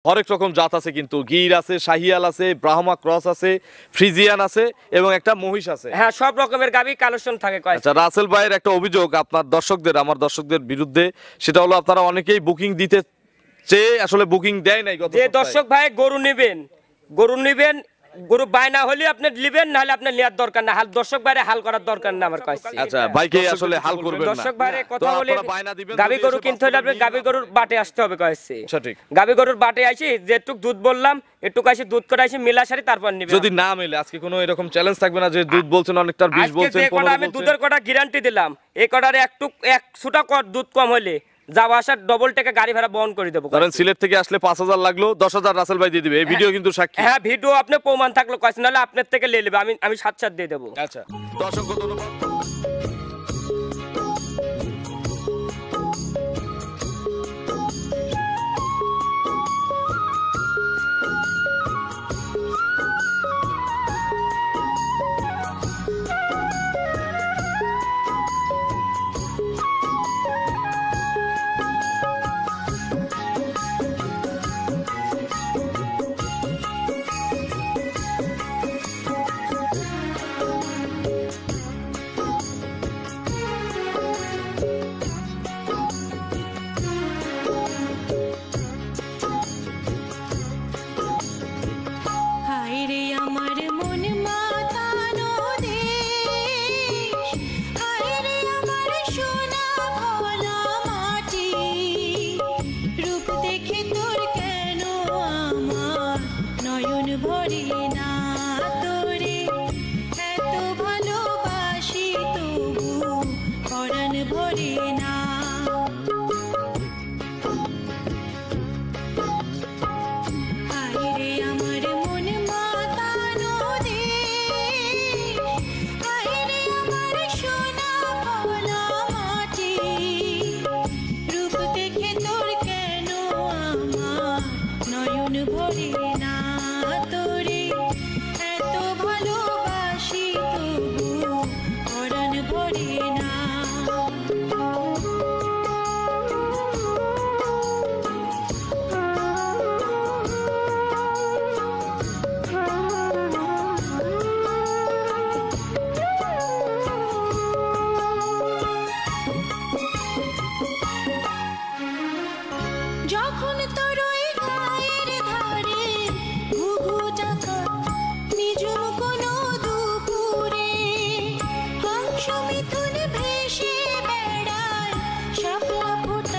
হরেক রকম জাত আছে, কিন্তু গির আছে, শাহিয়াল আছে, ব্রাহ্মা ক্রস আছে, ফ্রিজিয়ান আছে এবং একটা মহিষ আছে। হ্যাঁ, সব রকমের গাবি কালেকশন থাকে। আচ্ছা, রাসেল ভাইয়ের একটা অভিযোগ আপনার আমার দর্শকদের বিরুদ্ধে, সেটা হলো আপনারা অনেকেই বুকিং দিতে চেয়ে আসলে বুকিং দেয় নাই। যে দর্শক ভাই গরু নেবেন গরু বায়না হলে আপনি নেবেন, নাহলে আপনার নেওয়ার দরকার না। দর্শক ভাইরে হাল করার দরকার না আমার কাছে। আচ্ছা, ভাইকে আসলে হাল করবেন না। দর্শক ভাইরে কথা বলে গাবি গরু কিনতে হলে আপনি গাবি গরুর বাটে আসতে হবে কইছে। সঠিক। গাবি গরুর বাটে আইছি, যেটুক দুধ বললাম একটু কাছে দুধ করে আইছি মিলা সারি, তারপর নেবেন। যদি না মেলে আজকে কোনো এরকম চ্যালেঞ্জ থাকবে না যে দুধ বলছেন অনেকটা 20 বলছেন 15 বলছেন? আমি দুধের কটা গ্যারান্টি দিলাম, এই কটারে এক সুটা দুধ কম হলে যাওয়া আসার ডবল টাকা গাড়ি ভাড়া বহন করে দেবো। কারণ সিলেট থেকে আসলে 5000 লাগলো, 10000 রাসেল ভাই দিয়ে দিবে। এই ভিডিও কিন্তু সাক্ষী। হ্যাঁ, ভিডিও আপনি প্রমাণ থাকলো কইছেন, নাহলে আপনার থেকে নিয়ে নেবে, আমি 7 দিয়ে দেবো। আচ্ছা, তো অসংখ্য ধন্যবাদ।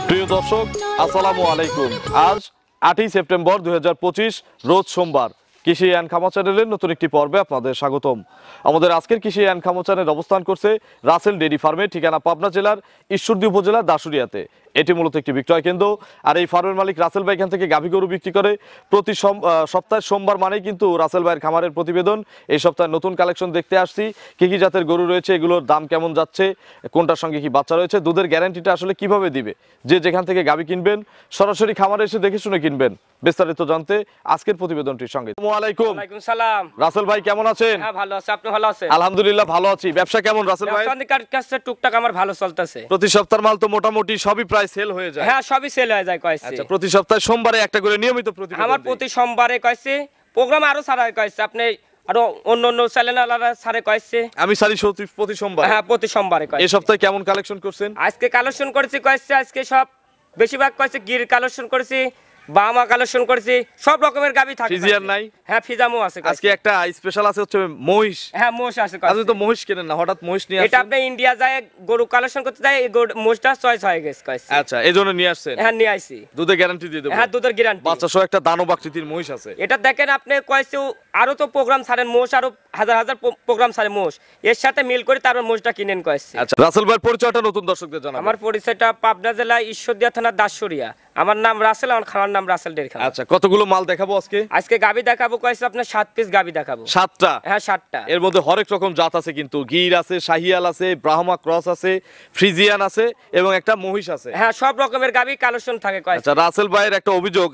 প্রিয় দর্শক, আসসালামু আলাইকুম। আজ 8ই সেপ্টেম্বর 2025 রোজ সোমবার। কৃষি অ্যান্ড খামার চ্যানেলের নতুন একটি পর্বে আপনাদের স্বাগতম। আমাদের আজকের কৃষি অ্যান্ড খামার চ্যানেল অবস্থান করছে রাসেল ডেইরি ফার্মে, ঠিকানা পাবনা জেলার ঈশ্বরদী উপজেলার দাসুরিয়াতে। এটি মূলত একটি বিক্রয় কেন্দ্র। আর এই ফার্মের মালিক রাসেল ভাই এখান থেকে গাভী গরু বিক্রি করে। প্রতি সপ্তাহে সোমবার মানেই কিন্তু রাসেল ভাইয়ের খামারের প্রতিবেদন। এই সপ্তাহে নতুন কালেকশন দেখতে আসছি, কি কি জাতের গরু রয়েছে, এগুলোর দাম কেমন যাচ্ছে, কোনটার সঙ্গে কি বাচ্চা রয়েছে, দুধের গ্যারান্টিটা আসলে কিভাবে দিবে, যে যেখান থেকে গাভী কিনবেন সরাসরি খামারে এসে দেখে শুনে কিনবেন। বিস্তারিত জানতে আজকের প্রতিবেদনটির সঙ্গে। আসসালামু আলাইকুম। ওয়ালাইকুম সালাম। রাসেল ভাই কেমন আছেন? হ্যাঁ, ভালো আছি। আপনি ভালো আছেন? আলহামদুলিল্লাহ ভালো আছি। ব্যবসা কেমন রাসেল ভাই? ব্যবসার কাছে টুকটাক আমার ভালো চলতেছে। প্রতি সপ্তাহের মাল তো মোটামুটি সবই প্রায় সেল হয়ে যায়। হ্যাঁ, সবই সেল হয়ে যায় কইছে। আচ্ছা, প্রতি সপ্তাহে সোমবারে একটা করে নিয়মিত প্রতিবেদন আমার প্রতি সোমবারে কইছে, প্রোগ্রাম আরো সারা কইছে, আপনি আরো অন্য চ্যানেল আলাদা সারে কইছে। আমি সারি প্রতি সোমবার। হ্যাঁ, প্রতি সোমবারে কইছে। এই সপ্তাহে কেমন কালেকশন করছেন? আজকে কালেকশন করেছি কইছে, আজকে সব বেশিরভাগ কইছে গির কালেকশন করেছি, বামা কালেকশন করেছি, সব রকমের গাবি থাকে। ফিজিয়ান নাই? হ্যাঁ, ফিজামও আছে। আজকে একটা স্পেশাল আছে হচ্ছে মহিষ। হ্যাঁ, মোষ আছে। আপনি তো মহিষ কেনেন না, হঠাৎ মহিষ নিয়ে আসছেন? এটা আপনি ইন্ডিয়া যায় গরু কালেকশন করতে যায়, এই মোষটা চয়েস হয়ে গেছে কইছে। আচ্ছা, এইজন্য নিয়ে আসছেন? হ্যাঁ, নিয়ে আইছি। দুধে গ্যারান্টি দিয়ে দেব? হ্যাঁ, দুধের গ্যারান্টি। বাচ্চা সহ একটা দানব আকৃতির মহিষ আছে। এটা দেখেন আপনি কইছে আরো তো প্রোগ্রাম ছাড়েন মোষ, আরো হাজার হাজার প্রোগ্রাম ছাড়ে মোষ, এর সাথে মিল করে তারপর মোষটা কিনেন কইছে। আচ্ছা, রাসেল ভাইয়ের পরিচয়টা নতুন দর্শকদের জানাবেন। আমার পরিচয়টা পাবনা জেলা ঈশ্বরদীয়া থানা দাসুরিয়া। আমার নাম রাসেল, আমার খামার নাম রাসেল ডেইরি ফার্ম। আচ্ছা, কতগুলো মাল দেখাবো আজকে? আজকে গাবি দেখাবো কইছে আপনার 7 পিস গাবি দেখাবো। 7টা? হ্যাঁ, 7টা। এর মধ্যে হরেক রকম জাত আছে, কিন্তু গির আছে, শাহিয়াল আছে, ব্রাহ্মা ক্রস আছে, ফ্রিজিয়ান আছে এবং একটা মহিষ আছে। হ্যাঁ, সব রকমের গাবি কালেকশন থাকে কইছে। আচ্ছা, রাসেল ভাইয়ের একটা অভিযোগ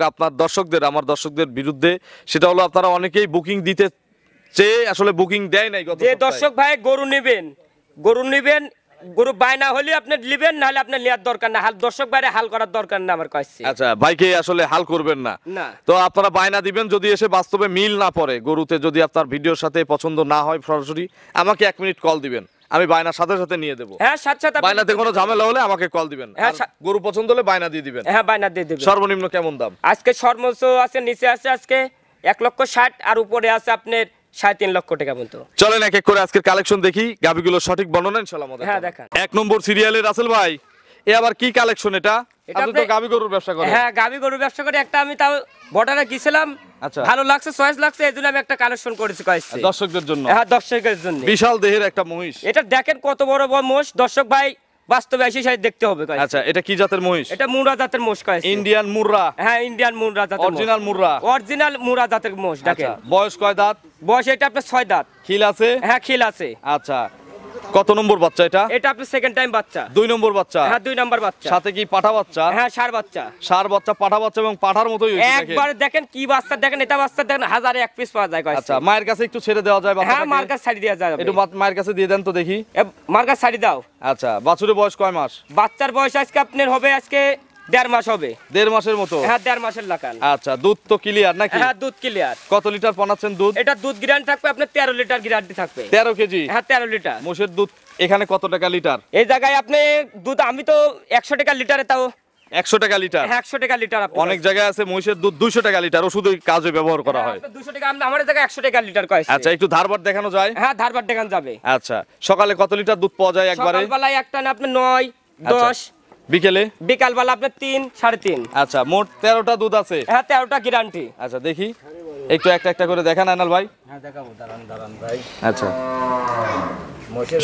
আমার দর্শকদের বিরুদ্ধে, সেটা হলো আপনারা অনেকেই বুকিং দিতে চেয়ে আসলে বুকিং দেয় নাই। যে দর্শক ভাই গরু নেবেন গরু বায়না হলে আপনি নেবেন, নাহলে আপনার নেওয়ার দরকার না, হাল দর্শক বাইরে হাল করার দরকার না আমার কাছে। আচ্ছা, ভাইকে আসলে হাল করবেন না। না। তো আপনারা বায়না দিবেন, যদি এসে বাস্তবে মিল না পড়ে গরুতে, যদি আপনার ভিডিওর সাথে পছন্দ না হয়, সরাসরি আমাকে 1 মিনিট কল দিবেন, আমি বায়নার সাথে সাথে নিয়ে দেবো। হ্যাঁ, সাথে সাথে বায়নাতে কোনো ঝামেলা হলে আমাকে কল দিবেন। হ্যাঁ, আর গরু পছন্দ হলে বায়না দিয়ে দিবেন। হ্যাঁ, বায়না দিয়ে দেবেন। সর্বনিম্ন কেমন দাম? আজকে সর্বোচ্চ আছে, নিচে আছে আজকে 1,60,000 আর উপরে আছে আপনার 3.5 লক্ষ টাকা পর্যন্ত। চলেন এক এক করে আজকের কালেকশন দেখি, গাবিগুলো সঠিক বর্ণনা ইনশাআল্লাহ আমাদের। হ্যাঁ, দেখান। 1 নম্বর সিরিয়ালে রাসেল ভাই, এ আবার কি কালেকশন এটা? এটা আপনি তো গাবি গরুর ব্যবসা করেন। হ্যাঁ, গাবি গরুর ব্যবসা করে একটা আমি তাও বর্ডারে গিয়েছিলাম, আচ্ছা। ভালো লাগছে, চয়েস লাগছে, এজন্য আমি একটা কালেকশন করেছি কয়েছি। দর্শকদের জন্য। হ্যাঁ, দর্শকের জন্য। বিশাল দেহের একটা মহিষ। এটা দেখেন কত বড় বড় মোষ, দর্শক ভাই বাস্তবে এসে সাথে দেখতে হবে কয়েছি। আচ্ছা, এটা কি জাতের মহিষ? এটা মুরা জাতের মোষ কয়েছি। ইন্ডিয়ান মুর্রা। হ্যাঁ, ইন্ডিয়ান মুরা জাতের মোষ। অরিজিনাল মুর্রা। অরিজিনাল মুরা জাতের মোষ দেখেন। আচ্ছা, বয়স কয় দাঁত? বয়স এটা আপনার 6 দাঁত। খিল আছে? হ্যাঁ, খিল আছে। আচ্ছা, কত নম্বর বাচ্চা এটা? এটা আপনার সেকেন্ড টাইম বাচ্চা। 2 নম্বর বাচ্চা। হ্যাঁ, 2 নাম্বার বাচ্চা। সাথে কি পাঠা বাচ্চা? হ্যাঁ, ষাঁড় বাচ্চা। ষাঁড় বাচ্চা, পাঠা বাচ্চা এবং পাঠার মতোই হয়েছে দেখেন। একবার দেখেন কি বাচ্চা দেখেন, এটা বাচ্চা দেখেন 1000 এক পিস পাওয়া যায় কয়েছি। আচ্ছা, মায়ের কাছে একটু ছেড়ে দেওয়া যায় হ্যাঁ, বাচ্চাটাকে? মার্কাস ছাড়ি দেওয়া যায়। একটু মায়ের কাছে দিয়ে দেন তো দেখি। মার্কাস ছাড়ি দাও। আচ্ছা, বাছুরের বয়স কয় মাস? বাচ্চার বয়স আজকে আপনার হবে আজকে 1.5 মাস হবে। 1.5 মাসের মতো? হ্যাঁ, 1.5 মাসের লাগান। আচ্ছা, দুধ তো ক্লিয়ার নাকি? হ্যাঁ, দুধ ক্লিয়ার। কত লিটার পানাচ্ছেন দুধ? এটা দুধ গ্যারান্টি থাকবে আপনার 13 লিটার গ্যারান্টি থাকবে। 13 কেজি? হ্যাঁ, 13 লিটার। মোষের দুধ এখানে কত টাকা লিটার? এই জায়গায় আপনি দুধ আমি তো 100 টাকা লিটারে, তাও 100 টাকা লিটার? হ্যাঁ, 100 টাকা লিটার। আপনি অনেক জায়গায় আছে মহিষের দুধ 200 টাকা লিটার, ওষুধের কাজে ব্যবহার করা হয়। 200 টাকা, আমার জায়গায় 100 টাকা লিটার কয়েছে। আচ্ছা, একটু ধারবার দেখানো যায়? হ্যাঁ, ধারবার দেখান যাবে। আচ্ছা, সকালে কত লিটার দুধ পাওয়া যায় একবারে? সকালবেলায় একটা না আপনার 9, আচ্ছা। 10, বিকেলে? বিকালবেলা আপনার 3, 3.5। আচ্ছা, মোট 13টা দুধ আছে। হ্যাঁ, 13টা গ্যারান্টি। আচ্ছা, দেখি একটু একটা একটা করে দেখান আনাল ভাই। হ্যাঁ, দেখাবো, দাঁড়ান ভাই। আচ্ছা,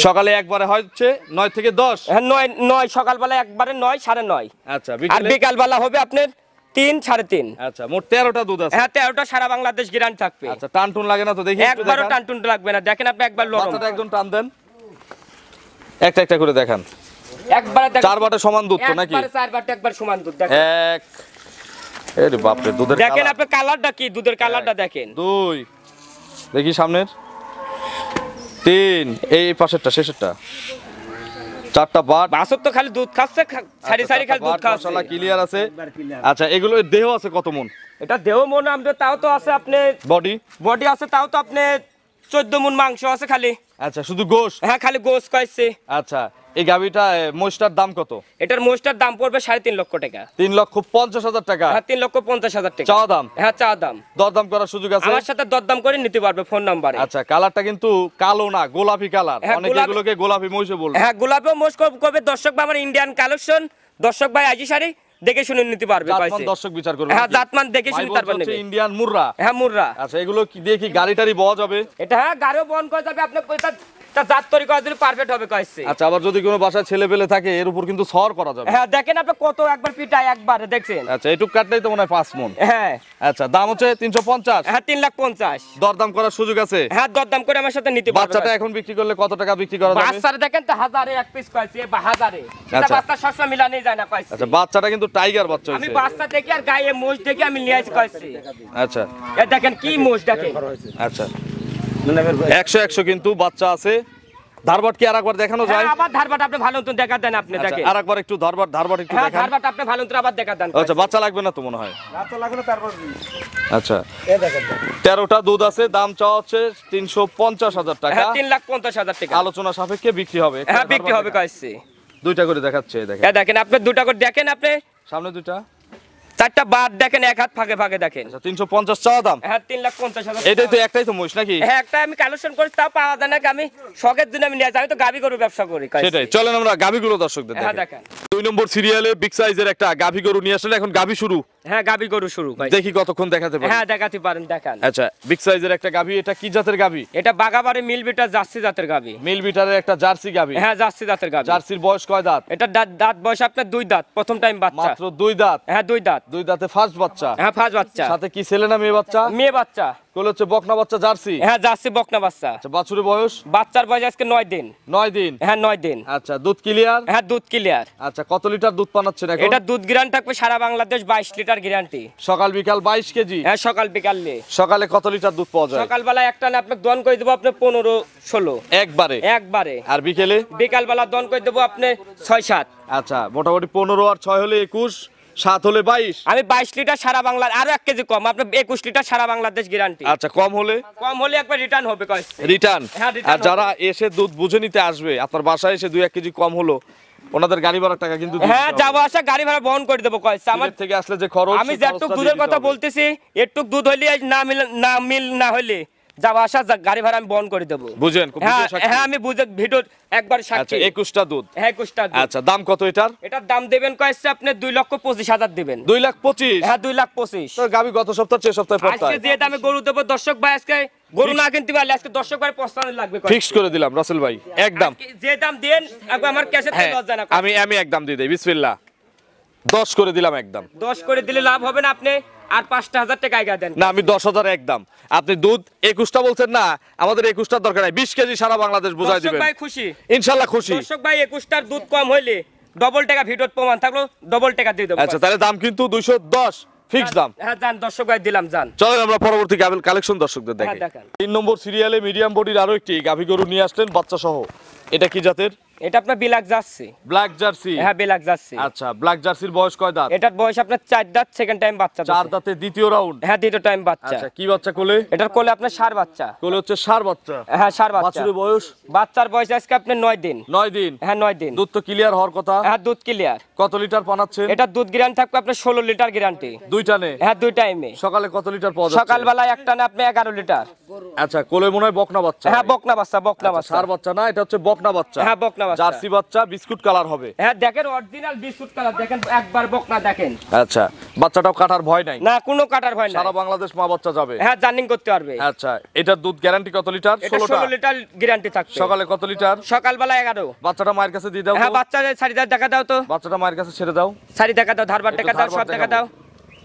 সকালে একবারে হচ্ছে 9 থেকে 10? হ্যাঁ, 9 সকালবেলা একবারে 9, 9.5। আচ্ছা, আর বিকেলে? বিকালবেলা হবে আপনার 3, 3.5। আচ্ছা, মোট 13টা দুধ আছে। হ্যাঁ, 13টা সারা বাংলাদেশ গ্যারান্টি থাকবে। আচ্ছা, টান টুন লাগে না তো? দেখি একটু একবারও দেখান। টান টুন লাগবে না, দেখেন আপনি একবার লরম। বাচ্চাটা একদম টান দেন, একটা একটা করে দেখান। একবারে দেখেন 4 বাটে সমান দুধ তো নাকি? একবারে 4 বাট একবার সমান দুধ দেখেন। এক, এরে বাপ রে, দুধের দেখেন কালার। আপনি কালারটা কি, দুধের কালারটা দেখেন। 2, দেখি সামনের 3, এই পাশেরটা শেষেরটা 4টা বাট। বাছুর তো খালি দুধ খাচ্ছে, সারি সারি খালি দুধ খাচ্ছে। মশলা ক্লিয়ার আছে। আচ্ছা, এগুলো দেহ আছে কত মন? এটা দেহ মন আমাদের তাও তো আছে আপনার, বডি? বডি আছে তাও তো আপনি 14 মণ মাংস আছে খালি। আচ্ছা, শুধু গোশ? হ্যাঁ, খালি গোস কইছে। আচ্ছা, এই গাবিটা মহিষটার দাম কত? এটার মোষটার দাম পড়বে 3.5 লক্ষ টাকা। 3,50,000 টাকা? হ্যাঁ, 3,50,000 টাকা চাওয়া দাম? হ্যাঁ, চা দাম। দরদাম করার সুযোগ আছে? আমার সাথে দরদাম করে নিতে পারবে ফোন নাম্বারে। আচ্ছা, কালারটা কিন্তু কালো না, গোলাপি কালার। হ্যাঁ, অনেকে গোলাপি। এগুলোকে গোলাপি মহিষও বলবে। হ্যাঁ, গোলাপেও মোষ কবে দর্শক ভাই আমার ইন্ডিয়ান কালেকশন, দর্শক ভাই আজি শাড়ি দেখে শুনে নিতে পারবে জাতমান কইছে। দর্শক বিচার করবে হ্যাঁ, নাকি? জাতমান দেখে ভাই শুনে বলছে তারপর হচ্ছে নেবে। ইন্ডিয়ান মুর্রা। হ্যাঁ, মুর্রা। আচ্ছা, এগুলো কি দিয়ে কি গাড়ি টাড়ি বহা যাবে? এটা হ্যাঁ, গাড়িও বহন করা যাবে, আপনি এটা জাত তৈরি করার জন্য পারফেক্ট হবে কইছে। আচ্ছা, আবার যদি কোনো বাসায় ছেলে পেলে থাকে এর উপর কিন্তু সর করা যাবে। হ্যাঁ, দেখেন আপনি কত একবার পিটায় একবারে দেখছেন। আচ্ছা, এটুক কাটলেই তো মনে হয় 5 মণ। হ্যাঁ, আচ্ছা, দাম হচ্ছে 350? হ্যাঁ, 3,50,000। দরদাম করার সুযোগ আছে? হ্যাঁ, দরদাম করে আমার সাথে নিতে পারবে। বাচ্চাটা এখন বিক্রি করলে কত টাকা বিক্রি করা যাবে? বাচ্চার দেখেন তো 1000 এক পিস কইছে, বা 1000 এটা আচ্ছা। বাচ্চা সবসময় মিলানে যায় না কইছে। আচ্ছা, বাচ্চাটা কিন্তু টাইগার বাচ্চা আমি হইছে। বাচ্চা দেখি আর গায়ে মোষ দেখি আমি নিয়ে আসি কইছি। আচ্ছা, এ দেখেন কি মোষ দেখেন। আচ্ছা, 100 কিন্তু বাচ্চা আছে। ধারবাট কি আরেকবার দেখানো যায়? হ্যাঁ, আবার ধারবাট আপনি ভালো মতন দেখা দেন আপনি আচ্ছা, দেখেন। আরেকবার একটু ধারবাট একটু হ্যাঁ, দেখান। ধারবাট আপনি ভালো মতন আবার দেখা দেন। আচ্ছা, বাচ্চা লাগবে না তো মনে হয়? রাত লাগলো তারপর আচ্ছা, এই দেখেন। 13টা দুধ আছে, দাম চাওয়া হচ্ছে 350,000 টাকা। হ্যাঁ, 3,50,000 টাকা। আলোচনা সাপেক্ষে বিক্রি হবে। হ্যাঁ, বিক্রি হবে কইছে। 2টা করে দেখাচ্ছে, দেখেন এ দেখেন আপনি দুটা করে দেখেন, আপনি সামনে 2টা। 4টা বাদ দেখেন, এক হাত ফাঁকে ফাঁকে দেখেন। আচ্ছা, 350 চাওয়া দাম। হ্যাঁ, 3,50,000। এটাই তো, একটাই তো মহিষ নাকি? হ্যাঁ, একটা আমি কালেকশন করি তাও পাওয়া যায় না, আমি শখের জন্য আমি নিয়ে আসি, আমি তো গাবি গরু ব্যবসা করি কইছে। সেটাই, চলেন আমরা গাভীগুলো দর্শকদের হ্যাঁ, দেখাই। দেখেন। 2 নম্বর সিরিয়ালে বিগ সাইজের একটা গাভী গরু নিয়ে আসলে, এখন গাভী শুরু। হ্যাঁ, গাবি গরু শুরু কইছে। দেখি কতক্ষণ দেখাতে পারি। হ্যাঁ, দেখাতে পারেন, দেখান। আচ্ছা, বিগ সাইজের একটা গাভী, এটা কি জাতের গাভী? এটা বাগাবাড়ি মিল বিটার জার্সি জাতের গাবি। মিল বিটারের একটা জার্সি গাভী। হ্যাঁ, জার্সি জাতের গাবি। জার্সির বয়স কয় দাঁত? এটা দাঁত বয়স আপনার 2 দাঁত, প্রথম টাইম বাচ্চা। মাত্র 2 দাঁত? হ্যাঁ, 2 দাঁত। 2 দাঁতে ফার্স্ট বাচ্চা। হ্যাঁ, ফার্স্ট বাচ্চা। সাথে কি ছেলে না মেয়ে বাচ্চা? মেয়ে বাচ্চা। কোলে হচ্ছে বকনা বাচ্চা জার্সি। হ্যাঁ জার্সি বকনা বাচ্চা। আচ্ছা বাছুরের বয়স? বাচ্চার বয়স আজকে 9 দিন। 9 দিন। হ্যাঁ 9 দিন। আচ্ছা দুধ ক্লিয়ার? হ্যাঁ দুধ ক্লিয়ার। আচ্ছা কত লিটার দুধ পানাচ্ছেন এখন? এটা দুধ গ্যারান্টি থাকবে সারা বাংলাদেশ 22 লিটার গ্যারান্টি। সকাল বিকাল 22 কেজি? হ্যাঁ সকাল বিকালে। সকালে কত লিটার দুধ পাওয়া যায়? সকালবেলা একটা না আপনাকে দন করে দেবো আপনি 15-16 একবারে? একবারে। আর বিকেলে? বিকালবেলা দন করে দেবো আপনি 6-7। আচ্ছা মোটামুটি 15 আর 6 হলে 21, 7 হলে 22। আমি 22 লিটার সারা বাংলার, আরো 1 কেজি কম, আপনি 21 লিটার সারা বাংলাদেশ গ্যারান্টি। আচ্ছা কম হলে? কম হলে একবার রিটার্ন হবে কয়েছে। রিটার্ন? হ্যাঁ, return আর যারা এসে দুধ বুঝে নিতে আসবে আপনার বাসায় এসে 2-1 কেজি কম হলো ওনাদের গাড়ি ভাড়ার টাকা কিন্তু দিতে হ্যাঁ হবে। যাবো আসা গাড়ি ভাড়া বহন করে দেবো কয়েছে। আমার সিলেট থেকে আসলে যে খরচ, আমি সেই যেটুক খরচটা দুধের দিয়ে কথা দিতে হবে। বলতেছি, একটুক দুধ হইলে না মিল না হইলে যাবো আসা গাড়ি ভাড়া আমি বহন করে দেবো। বুঝেন? হ্যাঁ হ্যাঁ আমি বুঝে ভিডিও একবার আচ্ছা সাক্ষী। 21টা দুধ? হ্যাঁ 21টা দুধ। আচ্ছা দাম কত এটার? এটার দাম দেবেন কয়েছে আপনি 2,25,000 দেবেন। 2,25,000? হ্যাঁ 2,25,000। তো গাবি গত সপ্তাহ 6 সপ্তাহে আজকে পড়তায় যে দামে গরু দেবো দর্শক ভাই, আজকে গরু না কিনতে পারলে আজকে দর্শক ভাই পস্তানো লাগবে কয়েছে। ফিক্স করে দিলাম রাসেল ভাই একদম। আজকে যে দাম দেন একবার আমার ক্যাশে হ্যাঁ লজ্জা না। আমি একদম দিয়ে দেই বিসমিল্লাহ 10 করে দিলাম একদম। 10 করে দিলে লাভ হবে না, আপনি আর 5,000 টাকা আগে দেন। না আমি 10,000 একদম। আপনি দুধ 21টা বলছেন না, আমাদের 21টার দরকার নাই, 20 কেজি সারা বাংলাদেশ বুঝাই দর্শক দিবেন ভাই খুশি? ইনশাআল্লাহ খুশি। দর্শক ভাই 21টার দুধ কম হইলে ডবল টাকা ভিডিওর প্রমাণ থাকলো, ডবল টাকা দিয়ে দেবো। আচ্ছা তাহলে দাম কিন্তু 210 ফিক্স দাম। হ্যাঁ জান দর্শক ভাই দিলাম জান। চলেন আমরা পরবর্তী কালেকশন দর্শকদের হ্যাঁ, দেখাই। দেখান। 3 নম্বর সিরিয়ালে মিডিয়াম বডির আরো একটি গাভী গরু নিয়ে আসলেন বাচ্চা সহ। এটা কি জাতের? এটা আপনার বিলাক যাচ্ছে। Black jersey? হ্যাঁ বিলাক যাচ্ছে। আচ্ছা ব্ল্যাক জার্সির বয়স কয় দাঁত? এটার বয়স আপনার 4 দাঁত, সেকেন্ড টাইম বাচ্চা। 4 দাঁতে দ্বিতীয় রাউন্ড? হ্যাঁ দ্বিতীয় টাইম বাচ্চা। আচ্ছা কি বাচ্চা কোলে? এটার কোলে আপনার ষাঁড় বাচ্চা। কোলে হচ্ছে ষাঁড় বাচ্চা? হ্যাঁ ষাঁড় বাচ্চা। বাছুরের বয়স? বাচ্চার বয়স আজকে আপনার 9 দিন। 9 দিন? হ্যাঁ 9 দিন। দুধ তো ক্লিয়ার হওয়ার কথা? হ্যাঁ দুধ ক্লিয়ার। কত লিটার পানাচ্ছেন? এটা দুধ গ্যারান্টি থাকবে আপনার 16 লিটার গ্যারান্টি। দুইটা নে? হ্যাঁ দুই টাইমে। সকালে কত লিটার পাওয়া যাচ্ছে? সকালবেলায় একটা না আপনি 11 লিটার। আচ্ছা কোলে মনে হয় বকনা বাচ্চা? হ্যাঁ বকনা বাচ্চা, বকনা বাচ্চা। ষাঁড় বাচ্চা না, এটা হচ্ছে বকনা বাচ্চা। হ্যাঁ বকনা বাচ্চা। জার্সি বাচ্চা, বিস্কুট কালার হবে। হ্যাঁ দেখেন অরিজিনাল বিস্কুট কালার, দেখেন একবার বকনা দেখেন। আচ্ছা বাচ্চাটাও কাটার ভয় নাই? না কোনো কাটার ভয় না। সারা বাংলাদেশ মা বাচ্চা যাবে? হ্যাঁ জার্নিং করতে পারবে। আচ্ছা এটার দুধ গ্যারান্টি কত লিটার? এটা 16 লিটার গ্যারান্টি থাকবে। সকালে কত লিটার? সকালবেলা 11। বাচ্চাটা মায়ের কাছে দিয়ে দাও। হ্যাঁ বাচ্চাদের শাড়িদার দেখা দাও তো। বাচ্চাটা মায়ের কাছে ছেড়ে দাও। শাড়ি দেখা দাও, ধারবার দেখা দাও, সব দেখা দাও।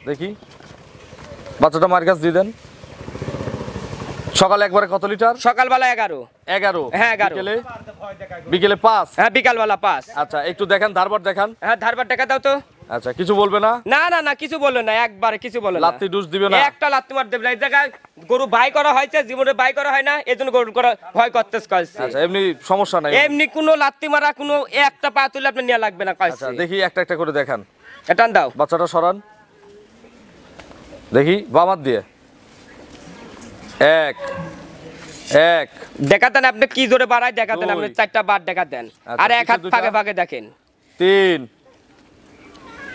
দেখি বাচ্চাটা মায়ের কাছে দিয়ে দেন। সকালে একবারে কত লিটার? সকালবেলা 11। 11? হ্যাঁ 11। বিকেলে 5? হ্যাঁ বিকালবেলা 5। আচ্ছা একটু দেখান, ধারবার দেখান। হ্যাঁ ধারবার দেখা দাও তো। আচ্ছা কিছু বলবে না? না না না কিছু বলো না, একবারে কিছু বলো না। লাত্তি ডুস দিবে না? একটা লাত্তি মার দেবে না। এই জায়গায় গরু বাই করা হয়েছে, জীবনে বাই করা হয় না, এজন্য গরু করা ভয় করতেছ কইছে। আচ্ছা এমনি সমস্যা নাই? এমনি কোনো লাত্তি মারা কোনো একটা পা তুলে আপনি নিয়ে লাগবে না কইছে। আচ্ছা দেখি একটা একটা করে দেখান। এটান দাও। বাচ্চাটা সরান দেখি বামাত দিয়ে। এক এক দেখাতেন আপনি কি জোরে বাড়ায়, দেখাতেন আপনি 4টা বার দেখাতেন। আচ্ছা, আর এক হাত পিছে ফাঁকে দুইটা। ফাঁকে দেখেন। 3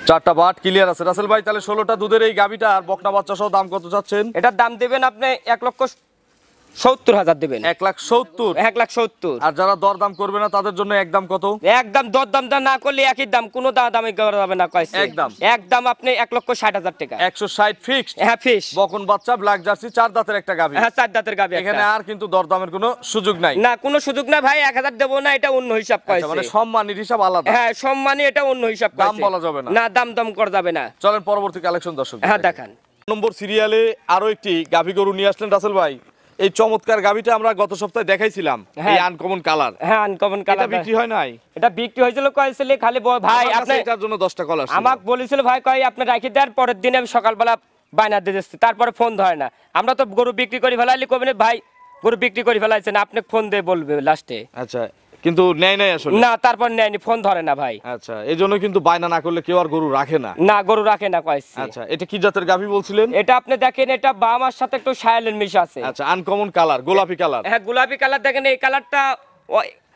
4টা বাট ক্লিয়ার আছে। রাসেল ভাই তাহলে 16টা দুধের এই গাবিটা আর বকনা বাচ্চা সহ দাম কত চাচ্ছেন? এটার দাম দেবেন আপনি 1,70,000 দেবেন। 1,70,000? 1,70,000। আর যারা দর দাম করবে না তাদের জন্য একদম কত? একদম দরদাম না করলে একই দাম, কোনো দামি করা যাবে না কইছে। একদম? একদম আপনি 1,60,000 টাকা। 160 ফিক্সড? হ্যাঁ ফিশ। বকন বাচ্চা, ব্ল্যাক জার্সি, 4 দাঁতের একটা গাবি। হ্যাঁ 4 দাঁতের গাবি এখানে একটা। আর কিন্তু দরদামের কোনো সুযোগ নাই? না কোনো সুযোগ না ভাই, 1,000 দেবো না, এটা অন্য হিসাব আচ্ছা, কইছে। মানে সম্মানের হিসাব আলাদা? হ্যাঁ সম্মানী এটা অন্য হিসাব কইছে। দাম বলা যাবে না? না দাম করা যাবে না। চলেন পরবর্তী কালেকশন দর্শক। হ্যাঁ দেখান। নম্বর সিরিয়ালে আরো একটি গাভী গরু নিয়ে আসলেন রাসেল ভাই। এই চমৎকার গাভীটা আমরা গত সপ্তাহে দেখাইছিলাম, হ্যাঁ। এই আনকমন কালার। হ্যাঁ আনকমন এটা কালার বিক্রি হয় নাই? এটা বিক্রি হয়েছিল কইছিল খালি ভাই আপনি এটার জন্য 10টা কল আসছে। আমাকে বলেছিল ভাই কই আপনি রাখি দেন, পরের দিন আমি সকালবেলা বায়না দিয়ে দিচ্ছি, তারপরে ফোন ধরে না। আমরা তো গরু বিক্রি করে ফেলাইলি কবে না ভাই গরু বিক্রি করে ফেলাইছেন, আপনি ফোন দিয়ে বলবে লাস্টে। আচ্ছা কিন্তু নেয় নাই আসলে? না তারপর নেয়নি, ফোন ধরে না ভাই। আচ্ছা এই জন্য কিন্তু বায়না না করলে কেউ আর গরু রাখে না? না গরু রাখে না কইছে। আচ্ছা এটা কি জাতের গাভী বলছিলেন? এটা আপনি দেখেন, এটা বামার সাথে একটু সায়ালের মিশ আছে। আচ্ছা আনকমন কালার, গোলাপি কালার। হ্যাঁ গোলাপি কালার দেখেন, এই কালারটা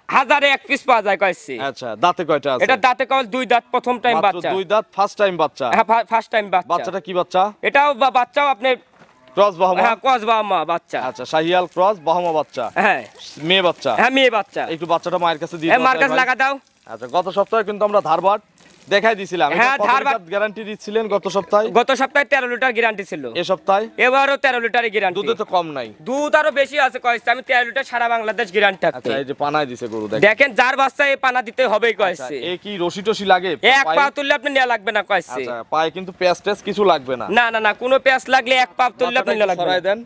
1000-এ 1 পিস পাওয়া যায় কইছে। আচ্ছা দাঁতে কয়টা আছে? এটা দাঁতে কেবল 2 দাঁত, প্রথম টাইম মাত্র বাচ্চা। 2 দাঁত, ফার্স্ট টাইম বাচ্চা? হ্যাঁ ফার্স্ট টাইম বাচ্চা। বাচ্চাটা কি বাচ্চা? এটাও বাচ্চাও আপনি ক্রস বাহামা? হ্যাঁ ক্রস বাহামা বাচ্চা। আচ্ছা শাহিয়াল ক্রস বাহামা বাচ্চা? হ্যাঁ মেয়ে বাচ্চা? হ্যাঁ মেয়ে বাচ্চা। একটু বাচ্চাটা মায়ের কাছে দিয়ে হ্যাঁ দাও মার্কাস ভাই। লাগা দাও। আচ্ছা গত সপ্তাহে কিন্তু আমরা ধারবাট দেখাই দিছিলাম। হ্যাঁ, ধারবাট গ্যারান্টি দিচ্ছিলেন গত সপ্তাহে? গত সপ্তাহে 13 লিটার গ্যারান্টি ছিল। এই সপ্তাহে? এবারও 13 লিটারের গ্যারান্টি। দুধে তো কম নাই? দুধ আরো বেশি আছে কইছে, আমি 13 লিটার সারা বাংলাদেশ গ্যারান্টি থাকতে। আচ্ছা এই যে পানায় দিছে গরু দেখেন। দেখেন যার বাচ্চা এই পানা দিতে হবেই আচ্ছা, কইছে। এ কি রশি টসি লাগে এক পায়ে? পা তুললে আপনি নেওয়া লাগবে না কইছে। আচ্ছা পায়ে কিন্তু পেঁয়াজ টেস কিছু লাগবে না? না না না কোনো পেঁয়াজ লাগলে এক পা তুললে আপনি নেওয়া লাগবে সরাই না। দেন।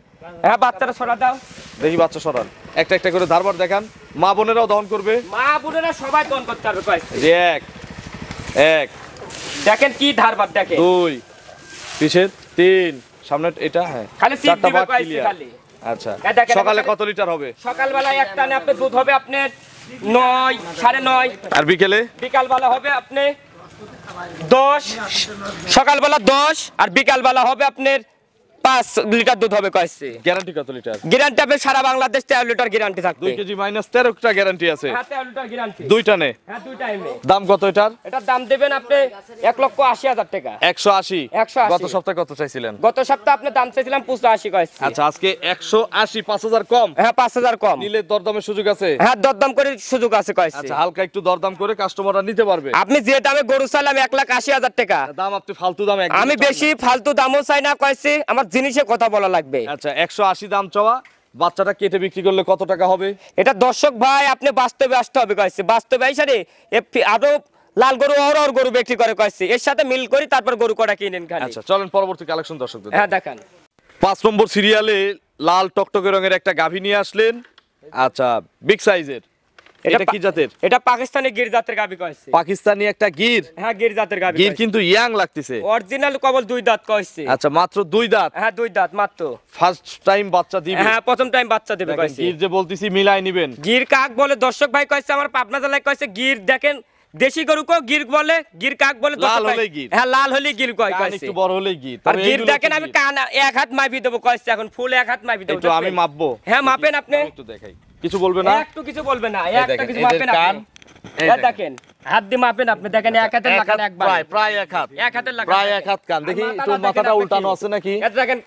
হ্যাঁ বাচ্চাটা সরা দাও। দেখি বাচ্চা সরান, একটা একটা করে ধারবার দেখান, মা বোনেরাও দহন করবে। মা বোনেরা সবাই দন করতে পারবে কয়েছে। যে এক এক দেখেন কি ধারবার দেখেন। দুই পিছের তিন সামনে এটা, হ্যাঁ খালি সিট চারটা দিবে ভাগ কয়েছে ক্লিয়ার। খালি। আচ্ছা এই দেখেন, সকালে আমাদের- কত লিটার হবে? সকালবেলায় এক টানে আপনার দুধ হবে আপনার 9 9:30। আর বিকেলে? বিকালবেলা হবে আপনি 10। সকালবেলা 10 আর বিকালবেলা হবে আপনার 5 লিটার দুধ হবে কয়েছে। গ্যারান্টি কত লিটার? গ্যারান্টি আপনি সারা বাংলাদেশ 13 লিটার গ্যারান্টি থাকবে। 2 কেজি মাইনাস 13টা গ্যারান্টি আছে। হ্যাঁ 13 লিটার গ্যারান্টি। দুইটা নে। হ্যাঁ দুই টাইমে। দাম কত এটার? এটার দাম দেবেন আপনি 1,80,000 টাকা। 180। 180 গত সপ্তাহে কত চাইছিলেন? গত সপ্তাহে আপনি দাম চাইছিলাম 85 কয়েছে। আচ্ছা আজকে 180, 5000 কম। হ্যাঁ 5000 কম। নিলে দরদামের সুযোগ আছে? হ্যাঁ দরদাম করে সুযোগ আছে কয়েছে। আচ্ছা হালকা একটু দরদাম করে কাস্টমাররা নিতে পারবে। আপনি যে দামে গরু চাইলাম 1,80,000 টাকা, দাম আপনি ফালতু দাম একদম আমি চান না। বেশি ফালতু দামও চাই না কয়েছে, আমার জিনিসে কথা বলা লাগবে। আচ্ছা 180 দাম চাওয়া, বাচ্চাটা কেটে বিক্রি করলে কত টাকা হবে? এটা দর্শক ভাই আপনি বাস্তবে আসতে হবে কয়েছে। বাস্তবে আইসারে আরো লাল গরু আর গরু বিক্রি করে কয়েছে, এর সাথে মিল করি তারপর গরু কটা কিনেন খালি। আচ্ছা চলেন পরবর্তী কালেকশন দর্শকদের। হ্যাঁ দেখান। 5 নম্বর সিরিয়ালে লাল টকটকে রঙের একটা গাভী নিয়ে আসলেন। আচ্ছা বিগ সাইজের, এটা কি জাতের? এটা পাকিস্তানি গির জাতের গাবি কয়েছে। পাকিস্তানি একটা গির। হ্যাঁ গির জাতের গাবি। গির কিন্তু ইয়াং লাগতেছে। অরিজিনাল কবল 2 দাঁত কয়েছে। আচ্ছা মাত্র 2 দাঁত। হ্যাঁ 2 দাঁত মাত্র। ফার্স্ট টাইম বাচ্চা দিবে। হ্যাঁ প্রথম টাইম বাচ্চা দেবে দেখেন, কয়েছে। গির যে বলতিছি মিলাই নিবেন। গির কাক বলে দর্শক ভাই কয়েছে, আমার পাবনা জেলায় কয়েছে গির। দেখেন দেশি গরু কো গির বলে, গির কাক বলে দর্শক লাল ভাই। হলেই গির। হ্যাঁ লাল হলেই গির কয় কান কয়েছে। একটু বড় হলেই গির। আর তবে গির এইগুলো দেখেন হচ্ছে আমি গির। কান এক হাত মাপি দেবো কয়েছে, এখন ফুল এক হাত মাপি দেবো। একটু আমি মাপবো। হ্যাঁ মাপেন আপনি। আমি একটু দেখাই, কিছু বলবে না? একটু কিছু বলবে না, এই একটা দেখেন, কিছু এদের মাপেন কান, আপনি। এই এই দেখেন। দেখেন হাত দিয়ে মাপেন আপনি, দেখেন এক হাতের লাগান একবার। প্রায় এক হাত। এক হাতের লাগান। প্রায় এক হাত কান। দেখি আর একটু মাথাটা মাথাটা দেখেন উল্টানো আপনি আছে নাকি? এটা দেখেন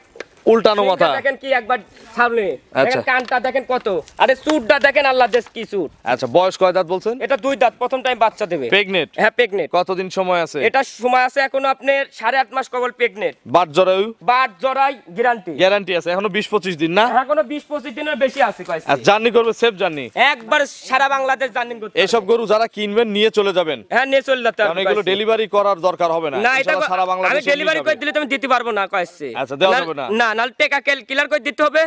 উল্টানো মাথা। দেখেন কি একবার সামনে আচ্ছা। দেখেন, কানটা দেখেন কত। আরে চুটটা দেখেন আল্লাহ দেশ কি চুট। আচ্ছা বয়স কয় দাঁত বলছেন? এটা 2 দাঁত, প্রথম টাইম বাচ্চা দেবে। প্রেগনেন্ট? হ্যাঁ প্রেগনেন্ট। কতদিন সময় আছে? এটা সময় আছে এখনো আপনার 8.5 মাস কবল প্রেগনেন্ট। বাট জরায়ু বাট জরাই গ্যারান্টি। গ্যারান্টি আছে এখনো 20-25 দিন না? এখনো 20-25 দিনের বেশি আছে কয়েছে। আর জার্নি করবে, সেফ জার্নি। একবার সারা বাংলাদেশ জার্নি করতে। এইসব গরু যারা কিনবেন নিয়ে চলে যাবেন, হ্যাঁ নিয়ে চলে যেতে কারণ এগুলো ডেলিভারি করার দরকার হবে না। না এটা ইনশাআল্লাহ সারা আমি বাংলাদেশে ডেলিভারি করে দিলে তুমি দিতে পারবো না কয়েছে। আচ্ছা, দেওয়া যাবে না? না নাল টাকা ক্লিয়ার করে দিতে হবে।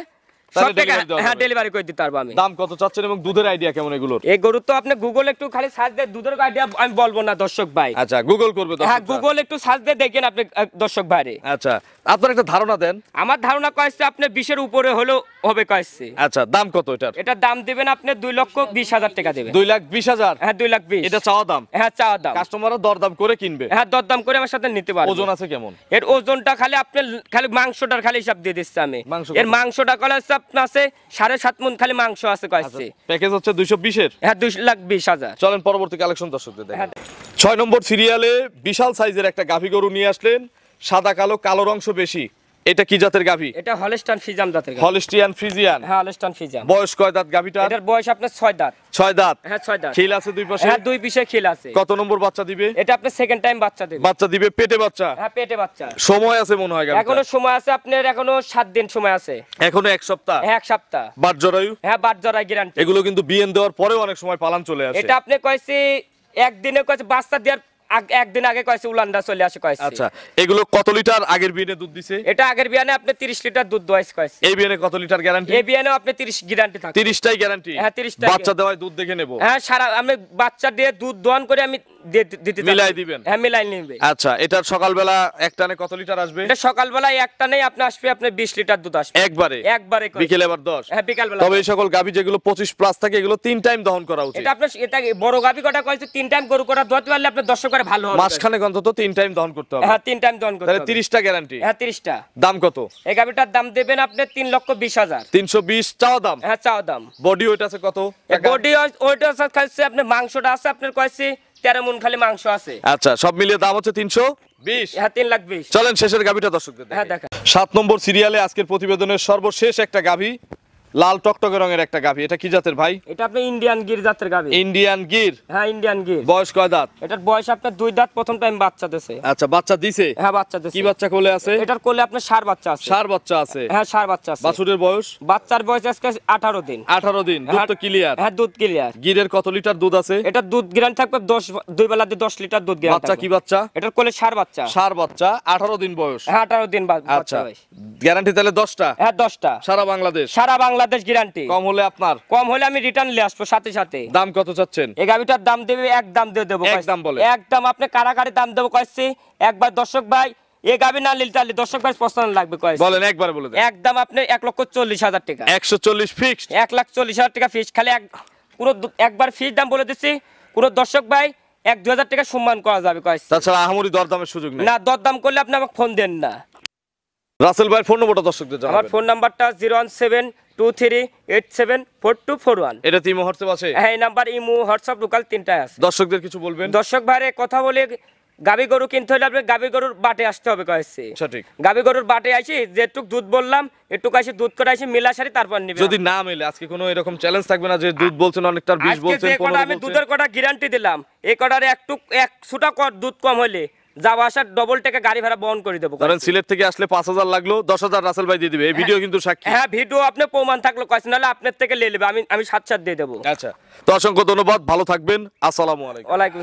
সব তাহলে টাকা delivery দেওয়া হ্যাঁ যাবে। ডেলিভারি করে দিতে পারবো আমি। দাম কত চাচ্ছেন এবং দুধের আইডিয়া কেমন এগুলোর? এই গরু তো আপনি গুগল একটু খালি সার্চ দিয়ে দুধের আইডিয়া আমি বলবো না দর্শক ভাই। আচ্ছা গুগল করবে হ্যাঁ দর্শকরা। গুগল একটু সার্চ দিয়ে দেখেন আপনি দর্শক ভাইরে। আচ্ছা আপনার একটা ধারণা দেন। আমার ধারণা কয়েছে আপনি 20-এর উপরে হলেও হবে কয়েছে। আচ্ছা দাম কত এটার? এটার দাম দিবেন আপনি 2,20,000 টাকা দেবেন। 2,20,000? হ্যাঁ 2,20,000 এটা চাওয়া দাম? হ্যাঁ চাওয়া দাম। কাস্টমাররা দরদাম করে কিনবে? হ্যাঁ দরদাম করে আমার সাথে নিতে পারবে। ওজন আছে কেমন? এর ওজনটা খালি আপনি খালি মাংসটার খালি হিসাব দিয়ে দিচ্ছি আমি। মাংস এর কত? মাংসটা কলা আপনার আছে 7.5 মণ খালি মাংস আছে কয়েছে। প্যাকেজ হচ্ছে 220-এর। হ্যাঁ 2,20,000। চলেন পরবর্তী কালেকশন দর্শকদের হ্যাঁ। দেখেন। 6 নম্বর সিরিয়ালে বিশাল সাইজের একটা গাভী গরু নিয়ে আসলেন, সাদা কালো, কালোর অংশ বেশি। এটা কি জাতের গাভী? এটা হলস্টাইন ফ্রিজিয়ান জাতের গাভী। Holstein Friesian? হ্যাঁ হলস্টাইন ফ্রিজিয়ান। বয়স কয় দাঁত গাভীটা? এটার বয়স আপনার 6 দাঁত। 6 দাঁত। হ্যাঁ 6 দাঁত। খিল আছে দুই পাশে? হ্যাঁ দুই পিছে খিল আছে। কত নম্বর বাচ্চা দিবে? এটা আপনি সেকেন্ড টাইম বাচ্চা দেবে। বাচ্চা দিবে পেটে বাচ্চা? হ্যাঁ পেটে বাচ্চা। সময় আছে মনে হয় গাভীটা? এখনো সময় আছে আপনার, এখনো 7 দিন সময় আছে। এখনো 1 সপ্তাহ? হ্যাঁ 1 সপ্তাহ। বাট জরায়ু? হ্যাঁ বাট জরাই গ্যারান্টি। এগুলো কিন্তু বিএন দেওয়ার পরেও অনেক সময় পালান চলে আসে। এটা আপনি কইছি একদিনে কইছে বাচ্চা দেওয়ার একদিন আগে কইছে উলান্ডা চলে আসে কইছে। আচ্ছা এগুলো কত লিটার আগের বিয়েনে দুধ দিছে? এটা আগের বিয়ানে আপনি 30 লিটার দুধ দোয়াইছে কইছে। এই বিয়েনে কত লিটার গ্যারান্টি? এই বিয়ানেও আপনি 30 গ্যারান্টি থাকে। 30টাই গ্যারান্টি? হ্যাঁ 30টাই। বাচ্চা দেওয়ায় দুধ দেখে নেব? হ্যাঁ সারা আমি বাচ্চা দিয়ে দুধ দোয়ান করে আমি দিতে চাই। মিলাই দিবেন? হ্যাঁ মিলাই নিবে। আচ্ছা এটার সকালবেলা এক টানে কত লিটার আসবে? এটা সকালবেলা একটা নেই আপনি আসবে আপনি 20 লিটার দুধ আসবে একবারে? একবারে কইছে। বিকেলে আবার 10? হ্যাঁ বিকালবেলা। তবে এই সকল গাভী যেগুলো 25 প্লাস থাকে এগুলো 3 টাইম দহন করা উচিত। এটা আপনার এটা বড় গাবি কটা কইছে 3 টাইম গরু কটা দোয়াতে পারলে আপনি 10 করে ভালো হবে। মাসখানে অন্তত 3 টাইম দহন করতে হবে। হ্যাঁ 3 টাইম দোয়ান করতে তাহলে হবে। 30টা গ্যারান্টি? হ্যাঁ 30টা। দাম কত? এই গাবিটার দাম দেবেন আপনি 3,20,000। 320 চাওয়া দাম? হ্যাঁ চাও দাম। বডি ওয়েট আছে কত? বডি ওইটা খাইছে আপনি মাংসটা আছে আপনার কইছে 13 মণ খালি মাংস আছে। আচ্ছা সব মিলিয়ে দাম হচ্ছে 320। হ্যাঁ 3,20,000। চলেন শেষের গাভীটা দর্শকদের হ্যাঁ দেখাই। দেখা। 7 নম্বর সিরিয়ালে আজকের প্রতিবেদনের সর্বশেষ একটা গাভী, লাল টকটকে রঙের একটা গাভী, এটা কি জাতের ভাই? এটা আপনি ইন্ডিয়ান গির জাতের গাবি। ইন্ডিয়ান গির। হ্যাঁ ইন্ডিয়ান গির। বয়স কয় দাঁত? এটার বয়স আপনার 2 দাঁত, প্রথম টাইম বাচ্চা দিছে। আচ্ছা, বাচ্চা দিছে? হ্যাঁ বাচ্চা দিছে। কি বাচ্চা কোলে আছে? এটার কোলে আপনার ষাঁড় বাচ্চা আছে। ষাঁড় বাচ্চা আছে? হ্যাঁ ষাঁড় বাচ্চা আছে। বাছুরের বয়স? বাচ্চার বয়স আজকে 18 দিন। 18 দিন। দুধ তো ক্লিয়ার? হ্যাঁ দুধ ক্লিয়ার। গিরের কত লিটার দুধ আছে? এটা দুধ গ্যারান্টি থাকবে 2 বেলা দিয়ে 10 লিটার দুধ গ্যারান্টি। বাচ্চা কি বাচ্চা? এটার কোলে ষাঁড় বাচ্চা। ষাঁড় বাচ্চা, 18 দিন বয়স। হ্যাঁ 18 দিন আচ্ছা, বাচ্চা বয়স। গ্যারান্টি তাহলে 10টা? হ্যাঁ 10টা। সারা বাংলাদেশ? সারা বাংলাদেশ গ্যারান্টি। কম হলে আপনার? কম হলে আমি রিটার্ন নিয়ে আসবো সাথে সাথে। দাম কত চাচ্ছেন? এই গাবিটার দাম দেবে একদম দিয়ে দেবো। একদম বলে? একদম আপনি কারাগারে দাম দেবো কইছি। একবার দর্শক ভাই এই গাবি না নিলে তাহলে দর্শক ভাই পছন্দ লাগবে কইছি। বলেন একবার বলে দেন। একদম আপনি 1,40,000 টাকা। 140 ফিক্সড? 1,40,000 টাকা ফিক্স। খালি পুরো একবার ফিক্স দাম বলে দিচ্ছি। পুরো দর্শক ভাই 1-2 হাজার টাকা সম্মান করা যাবে কইছি। তাছাড়া আহামরি দরদামের সুযোগ নেই? না, দরদাম করলে আপনি আমাকে ফোন দেন না। রাসেল ভাইয়ের ফোন নম্বরটা দর্শকদের আমার জানাবেন। ফোন নাম্বারটা 01723874241। এটা তিমো হোয়াটসঅ্যাপ আছে? হ্যাঁ এই নাম্বার ইমো হোয়াটসঅ্যাপ লোকাল তিনটায় আছে। দর্শকদের কিছু বলবেন? দর্শক ভাইরে কথা বলে গাবি গরু কিনতে হলে আপনি গাবি গরুর বাটে আসতে হবে কয়েছে। সঠিক। গাবি গরুর বাটে আসি যেটুক দুধ বললাম একটু আসি দুধ করে আসি মিলা সারি তারপর নিবে। যদি না মেলে আজকে কোনো এরকম চ্যালেঞ্জ থাকবে না যে দুধ বলছেন অনেকটা 20 আজকে বলছেন যে 15 কটা আমি বলছেন? দুধের কটা গ্যারান্টি দিলাম, এই কটারে এক সুটা কর দুধ কম হলে যাওয়া আসার ডবল টাকা গাড়ি ভাড়া বহন করে দেবো। ধরেন সিলেট থেকে আসলে 5000 লাগলো, 10000 রাসেল ভাই দিয়ে দিবে। এই ভিডিও কিন্তু সাক্ষী। হ্যাঁ ভিডিও আপনি প্রমাণ থাকলো কয়েছে, নাহলে আপনার থেকে নিয়ে নেবে। আমি সাত দিয়ে দেবো। আচ্ছা, তো অসংখ্য ধন্যবাদ, ভালো থাকবেন, আসসালামু আলাইকুম। ওয়ালাইকুম